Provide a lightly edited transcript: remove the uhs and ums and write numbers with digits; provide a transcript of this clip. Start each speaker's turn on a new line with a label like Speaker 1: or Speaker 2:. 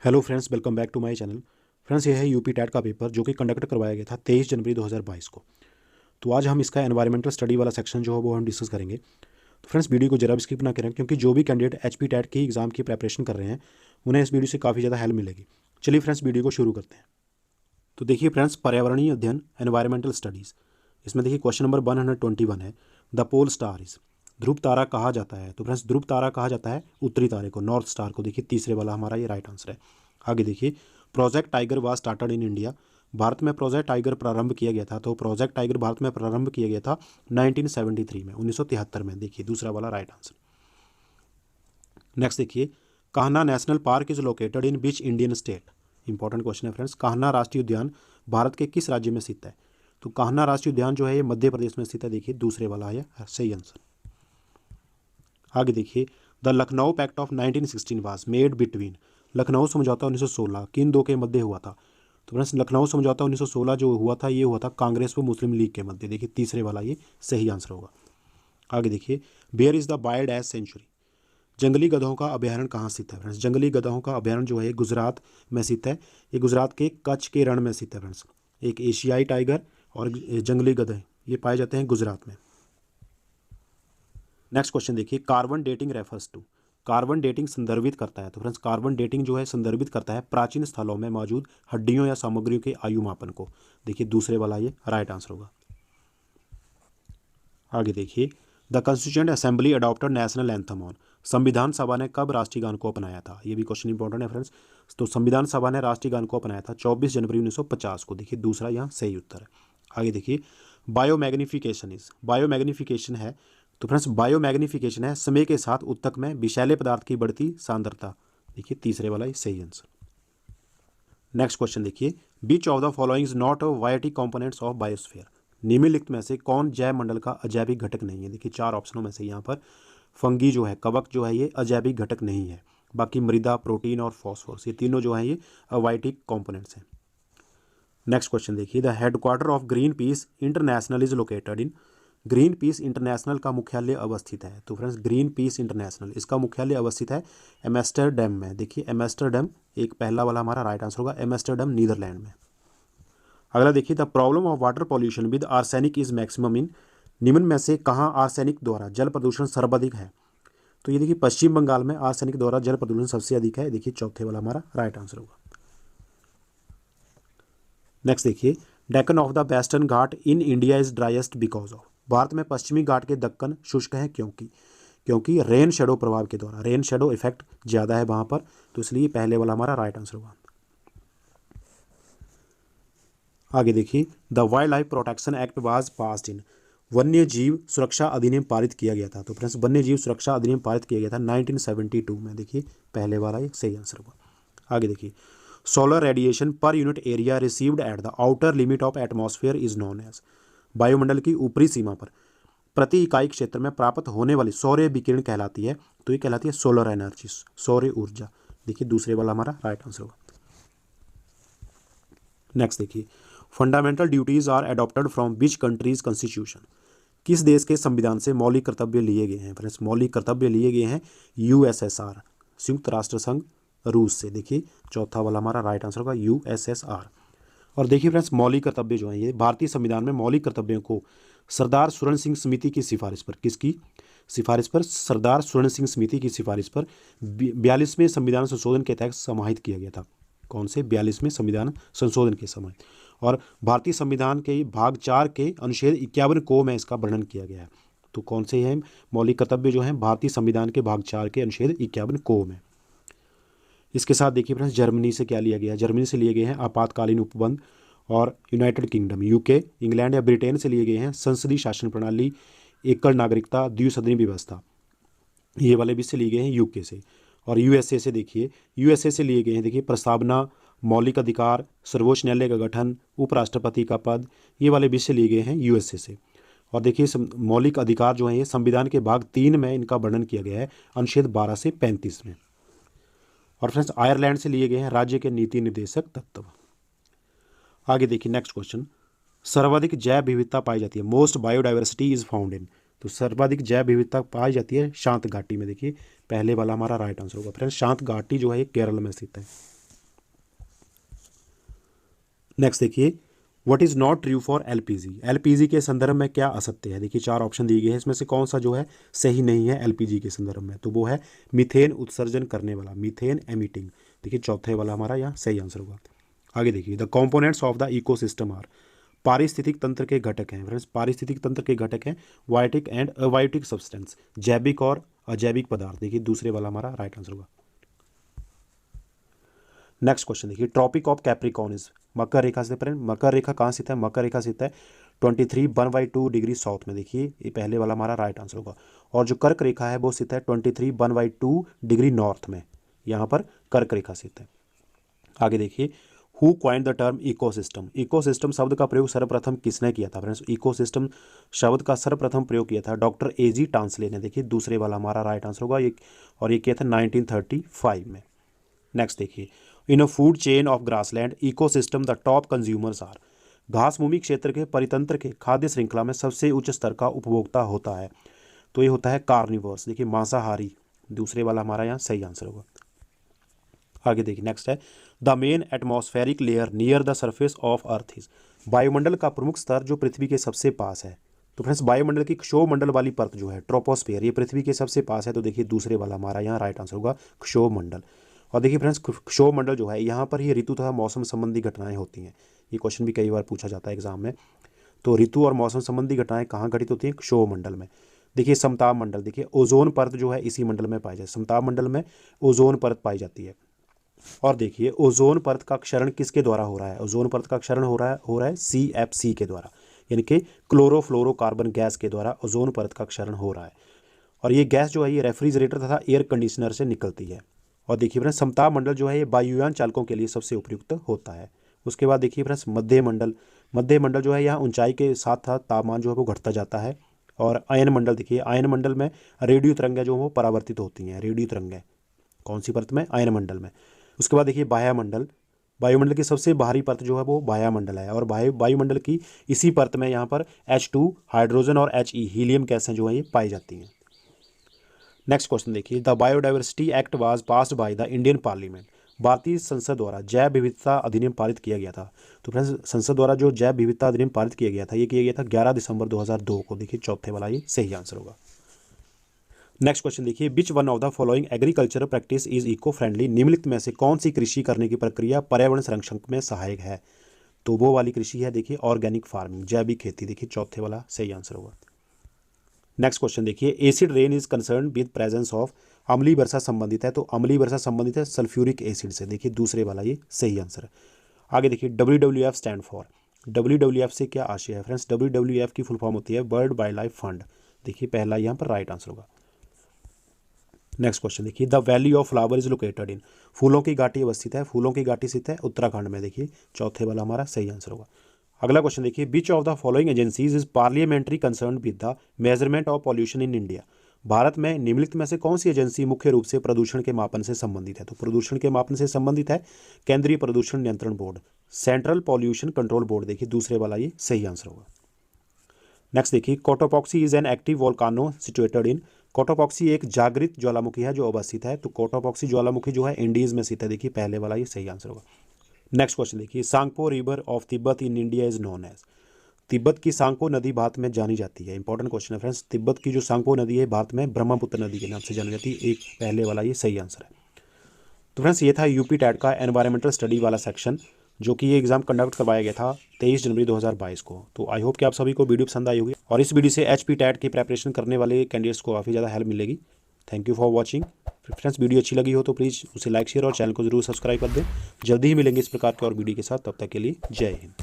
Speaker 1: Hello friends, welcome back to my channel. Friends, ये है UP TET का paper जो कि कंडक्ट करवाया गया था 23 जनवरी 2022 को। तो आज हम इसका एनवायरमेंटल स्टडी वाला सेक्शन जो है वो हम डिस्कस करेंगे। तो फ्रेंड्स, वीडियो को जरा भी स्किप ना करें, क्योंकि जो भी कैंडिडेट एचपी टेट की एग्जाम की प्रिपरेशन कर रहे हैं उन्हें इस वीडियो से काफ़ी ज़्यादा हेल्प मिलेगी। चलिए फ्रेंड्स, वीडियो को शुरू करते हैं। तो देखिए फ्रेंड्स, पर्यावरणीय अध्ययन एनवायरमेंटल स्टडीज़, इसमें देखिए क्वेश्चन नंबर 121 है, द पोल स्टार इज, ध्रुव तारा कहा जाता है। तो फ्रेंड्स, ध्रुव तारा कहा जाता है उत्तरी तारे को, नॉर्थ स्टार को। देखिए तीसरे वाला हमारा ये राइट आंसर है। आगे देखिए, project tiger was started in India, Bharat में प्रोजेक्ट टाइगर प्रारंभ किया गया था। तो प्रोजेक्ट टाइगर भारत में प्रारंभ किया गया था 1973 में, 1973 में। देखिए दूसरा वाला राइट आंसर। नेक्स्ट देखिए, Kanha national park is located in which Indian state. Important question है फ्रेंड्स, कान्हा राष्ट्रीय उद्यान भारत के किस राज्य में स्थित है। तो कान्हा राष्ट्रीय उद्यान जो है ये मध्य प्रदेश में स्थित है। देखिए दूसरे वाला है सही आंसर। आगे देखिए, the Lucknow pact of 1916 was made between, Lucknow समझौता 1916 किन दो के मध्य हुआ था। तो फ्रेंड्स, लखनऊ समझौता 1916 जो हुआ था ये हुआ था कांग्रेस व मुस्लिम लीग के मध्य। देखिए तीसरे वाला ये सही आंसर होगा। आगे देखिए, where is the wild ass sanctuary, जंगली गधों का अभ्यारण्य कहाँ स्थित है। फ्रेंड्स, जंगली गधों का अभ्यारण्य जो है गुजरात में स्थित है। ये गुजरात के कच्छ के रण में स्थित है। फ्रेंड्स, एक एशियाई टाइगर और जंगली गधे ये पाए जाते हैं गुजरात में। नेक्स्ट क्वेश्चन देखिए, carbon dating refers to, carbon dating संदर्भित करता है। तो फ्रेंड्स, कार्बन डेटिंग जो है संदर्भित करता है प्राचीन स्थलों में मौजूद हड्डियों या सामग्रियों के आयु मापन को। देखिए दूसरे वाला ये राइट आंसर होगा। आगे देखिए, the constituent assembly adopted national anthem on, संविधान सभा ने कब राष्ट्रीय गान को अपनाया था। ये भी क्वेश्चन इंपॉर्टेंट है फ्रेंड्स। तो संविधान सभा ने राष्ट्रीय गान को अपनाया था 24 जनवरी 1950 को। देखिए दूसरा यहाँ सही उत्तर है। आगे देखिए, बायोमैग्निफिकेशन इज, बायोमैग्निफिकेशन है। तो फ्रेंड्स, बायोमैग्निफिकेशन है समय के साथ ऊतक में विषैले पदार्थ की बढ़ती सांद्रता। देखिए तीसरे वाला ही सही आंसर। नेक्स्ट क्वेश्चन देखिए, which of the following is not biotic components of biosphere, निम्नलिखित में से कौन जैव मंडल का अजैविक घटक नहीं है। देखिए चार ऑप्शनों में से यहाँ पर फंगी जो है, कवक जो है ये अजैविक घटक नहीं है। बाकी मृदा, प्रोटीन और फॉस्फोरस ये तीनों जो है ये अवाइटिक कंपोनेंट्स हैं। नेक्स्ट क्वेश्चन देखिए, the headquarter of green peas international is located in, green peas international का मुख्यालय अवस्थित है। तो फ्रेंड्स, ग्रीन पीस इंटरनेशनल इसका मुख्यालय अवस्थित है एम्स्टर्डम में। देखिए एम्स्टर्डम एक पहला वाला हमारा राइट आंसर होगा, एम्स्टर्डम नीदरलैंड में। अगला देखिए, the problem of water pollution with arsenic is maximum in, निम्न में से कहाँ आर्सेनिक द्वारा जल प्रदूषण सर्वाधिक है। तो ये देखिए पश्चिम बंगाल में आर्सेनिक द्वारा जल प्रदूषण सबसे अधिक है। देखिए चौथे वाला हमारा राइट आंसर होगा। नेक्स्ट देखिए, Deccan of the western Ghat in India is driest because of, Bharat में पश्चिमी घाट के दक्कन शुष्क है क्योंकि रेन शेडो प्रभाव के द्वारा, रेन शेडो इफेक्ट ज़्यादा है वहाँ पर, तो इसलिए पहले वाला हमारा राइट आंसर होगा। आगे देखिए, the wild life protection act was passed in, वन्य जीव सुरक्षा अधिनियम पारित किया गया था। तो फ्रेंड्स, वन्य जीव सुरक्षा अधिनियम पारित किया गया था 1972 में। देखिए पहले वाला ये सही आंसर होगा। आगे देखिए, solar radiation per unit area received at the outer limit of atmosphere is known as, वायुमंडल की ऊपरी सीमा पर प्रति इकाई क्षेत्र में प्राप्त होने वाली सौर्य विकिरण कहलाती है। तो ये कहलाती है सोलर एनर्जी, सौर्य ऊर्जा। देखिए दूसरे वाला हमारा राइट आंसर होगा। नेक्स्ट देखिए, fundamental duties are adopted from which country's constitution, किस देश के संविधान से मौलिक कर्तव्य लिए गए हैं। फ्रेंड्स, मौलिक कर्तव्य लिए गए हैं यूएसएसआर, संयुक्त राष्ट्र संघ रूस से। देखिए चौथा वाला हमारा राइट आंसर होगा यूएसएसआर। और देखिए फ्रेंड्स, मौलिक कर्तव्य जो है ये भारतीय संविधान में मौलिक कर्तव्यों को सरदार स्वर्ण सिंह समिति की सिफारिश पर, किसकी सिफारिश पर, सरदार स्वर्ण सिंह समिति की सिफारिश पर 42वें संविधान संशोधन के तहत समाहित किया गया था। कौन से 42वें संविधान संशोधन के समय, और भारतीय संविधान के भाग 4 के अनुच्छेद 51 को में इसका वर्णन किया गया है। तो कौन से हैं मौलिक कर्तव्य जो हैं भारतीय संविधान के भाग 4 के अनुच्छेद 51 को में। इसके साथ देखिए फ्रेंड्स, जर्मनी से क्या लिया गया है, जर्मनी से लिए गए हैं आपातकालीन उपबंध, और यूनाइटेड किंगडम यूके, इंग्लैंड या ब्रिटेन से लिए गए हैं संसदीय शासन प्रणाली, एकल नागरिकता, द्विसदनी व्यवस्था, ये वाले भी से लिए गए हैं यूके से। और यूएसए से देखिए, यूएसए से लिए गए हैं देखिए प्रस्तावना, मौलिक अधिकार, सर्वोच्च न्यायालय का गठन, उपराष्ट्रपति का पद, ये वाले भी से लिए गए हैं यूएसए से। और देखिए मौलिक अधिकार जो है ये संविधान के भाग 3 में इनका वर्णन किया गया है अनुच्छेद 12 से 35 में। और फ्रेंड्स, आयरलैंड से लिए गए हैं राज्य के नीति निर्देशक तत्व। आगे देखिए नेक्स्ट क्वेश्चन, सर्वाधिक जैव विविधता पाई जाती है, most biodiversity is found in, तो सर्वाधिक जैव विविधता पाई जाती है शांत घाटी में। देखिए पहले वाला हमारा राइट आंसर होगा। फ्रेंड्स, शांत घाटी जो है केरल में स्थित है। नेक्स्ट देखिए, what is not true for LPG. LPG के संदर्भ में क्या असत्य है। देखिए 4 ऑप्शन दिए गए हैं, इसमें से कौन सा जो है सही नहीं है एलपीजी के संदर्भ में, तो वो है मीथेन उत्सर्जन करने वाला, मीथेन एमिटिंग। देखिए चौथे वाला हमारा यहाँ सही आंसर होगा। आगे देखिए, the components of the ecosystem are. पारिस्थितिक तंत्र के घटक हैं फ्रेंड्स, पारिस्थितिक तंत्र के घटक हैं वायोटिक एंड अवायोटिक सब्सटेंस, जैविक और अजैविक पदार्थ। देखिए दूसरे वाला हमारा राइट आंसर होगा। नेक्स्ट क्वेश्चन देखिए, ट्रॉपिक ऑफ कैप्रिकॉर्न इज। मकर रेखा से फ्रेंड, मकर रेखा कहाँ स्थित है, मकर रेखा स्थित है 23 1/2 डिग्री साउथ में। देखिए ये पहले वाला हमारा राइट आंसर होगा। और जो कर्क रेखा है वो स्थित है 23 1/2 डिग्री नॉर्थ में, यहाँ पर कर्क रेखा स्थित है। आगे देखिए, who coined the term ecosystem. Ecosystem शब्द का प्रयोग सर्वप्रथम किसने किया था फ्रेंड्स। इकोसिस्टम शब्द का सर्वप्रथम प्रयोग किया था डॉक्टर एजी टांसले ने। देखिए दूसरे वाला हमारा राइट आंसर होगा ये, और ये किया था 1935 में। नेक्स्ट देखिए, in a food chain of grassland ecosystem the top consumers are. घास भूमि क्षेत्र के परितंत्र के खाद्य श्रृंखला में सबसे उच्च स्तर का उपभोक्ता होता है, तो ये होता है कार्निवर्स। देखिए मांसाहारी, दूसरे वाला हमारा यहाँ सही आंसर होगा। आगे देखिए नेक्स्ट है, the main atmospheric layer near the surface of earth is. वायुमंडल का प्रमुख स्तर जो पृथ्वी के सबसे पास है, तो फ्रेंड्स वायुमंडल की क्षोभमंडल वाली परत जो है ट्रोपोस्फेयर, ये पृथ्वी के सबसे पास है, तो देखिए दूसरे वाला हमारा यहाँ राइट आंसर होगा क्षोभमंडल। और देखिए फ्रेंड्स, क्षोभमंडल जो है यहाँ पर ही ऋतु तथा मौसम संबंधी घटनाएं होती हैं। ये क्वेश्चन भी कई बार पूछा जाता है एग्जाम में। तो ऋतु और मौसम संबंधी घटनाएं कहाँ घटित होती हैं, क्षोभमंडल में। देखिए समताप मंडल, देखिए ओजोन परत जो है इसी मंडल में पाई जाती है, समताप मंडल में ओजोन परत पाई जाती है। और देखिए ओजोन परत का क्षरण किसके द्वारा हो रहा है, ओजोन परत का क्षरण हो रहा है CFC के द्वारा, यानी कि क्लोरोफ्लोरोकार्बन गैस के द्वारा ओजोन परत का क्षरण हो रहा है। और ये गैस जो है ये रेफ्रिजरेटर तथा एयर कंडीशनर से निकलती है। और देखिए फ्रेंड्स, समताप मंडल जो है ये वायुयान चालकों के लिए सबसे उपयुक्त होता है। उसके बाद देखिए फ्रेंड्स, मध्य मंडल, मध्य मंडल जो है यहाँ ऊंचाई के साथ साथ तापमान जो है वो घटता जाता है। और अयन मंडल, देखिए अयन मंडल में रेडियो तरंगें जो वो परावर्तित होती हैं, रेडियो तरंगें कौन सी परत में, अयन मंडल में। उसके बाद देखिए वायुमंडल, वायुमंडल की सबसे बाहरी परत जो है वो वायुमंडल है, और वायुमंडल की इसी परत में यहाँ पर H2 हाइड्रोजन और He हीलियम गैसें जो है ये पाई जाती हैं। नेक्स्ट क्वेश्चन देखिए, the biodiversity act was passed by the Indian parliament. भारतीय संसद द्वारा जैव विविधता अधिनियम पारित किया गया था। तो फ्रेंड्स संसद द्वारा जो जैव विविधता अधिनियम पारित किया गया था ये किया गया था 11 दिसंबर 2002 को। देखिए चौथे वाला ये सही आंसर होगा। नेक्स्ट क्वेश्चन देखिए, which one of the following agriculture practice is eco friendly. निम्नलिखित में से कौन सी कृषि करने की प्रक्रिया पर्यावरण संरक्षण में सहायक है, तो वो वाली कृषि है देखिए ऑर्गेनिक फार्मिंग, जैविक खेती। देखिए चौथे वाला सही आंसर होगा। नेक्स्ट क्वेश्चन देखिए, acid rain is concern with presence of. अम्लीय वर्षा संबंधित है, तो अम्लीय वर्षा संबंधित है सल्फ्यूरिक एसिड से। देखिए दूसरे वाला ये सही आंसर है। आगे देखिए, WWF स्टैंड फॉर। WWF से क्या आशय है फ्रेंड्स, WWF की फुल फॉर्म होती है वर्ल्ड वाइल्ड लाइफ फंड। देखिए पहला यहाँ पर राइट आंसर होगा। नेक्स्ट क्वेश्चन देखिए, the valley of flower is located in. फूलों की घाटी अवस्थित है, फूलों की घाटी स्थित है उत्तराखंड में। देखिए चौथे वाला हमारा सही आंसर होगा। अगला क्वेश्चन देखिए, which of the following agencies is parliamentary concern with the measurement of pollution in India. Bharat में निम्नलिखित में से कौन सी एजेंसी मुख्य रूप से प्रदूषण के मापन से संबंधित है, तो प्रदूषण के मापन से संबंधित है केंद्रीय प्रदूषण नियंत्रण बोर्ड, सेंट्रल पॉल्यूशन कंट्रोल बोर्ड। देखिए दूसरे वाला ये सही आंसर होगा। नेक्स्ट देखिए, Cotopaxi is an active volcano situated in. Cotopaxi एक जागृत ज्वालामुखी है जो अवस्थित है, तो कोटोपॉक्सी ज्वालामुखी जो है इंडीज में स्थित है। देखिए पहले वाला ये सही आंसर होगा। नेक्स्ट क्वेश्चन देखिए, Tsangpo river of Tibet in India is known as. Tibet की सांगपो नदी भारत में जानी जाती है। इंपॉर्टेंट क्वेश्चन है फ्रेंड्स, तिब्बत की जो सांगपो नदी है भारत में ब्रह्मपुत्र नदी के नाम से जानी जाती है। एक पहले वाला ये सही आंसर है। तो फ्रेंड्स ये था यूपी टैट का एनवायरमेंटल स्टडी वाला सेक्शन, जो कि ये एग्जाम कंडक्ट करवाया गया था 23 जनवरी 2022 को। तो आई होप कि आप सभी को वीडियो पसंद आई होगी, और इस वीडियो से HP टैट की प्रेपरेशन करने वाले कैंडिडेट्स को काफ़ी ज़्यादा हेल्प मिलेगी। Thank you for watching. Friends video अच्छी लगी हो तो प्लीज़ उसे लाइक शेयर और चैनल को जरूर सब्सक्राइब कर दें। जल्दी ही मिलेंगे इस प्रकार के और वीडियो के साथ, तब तक के लिए जय हिंद।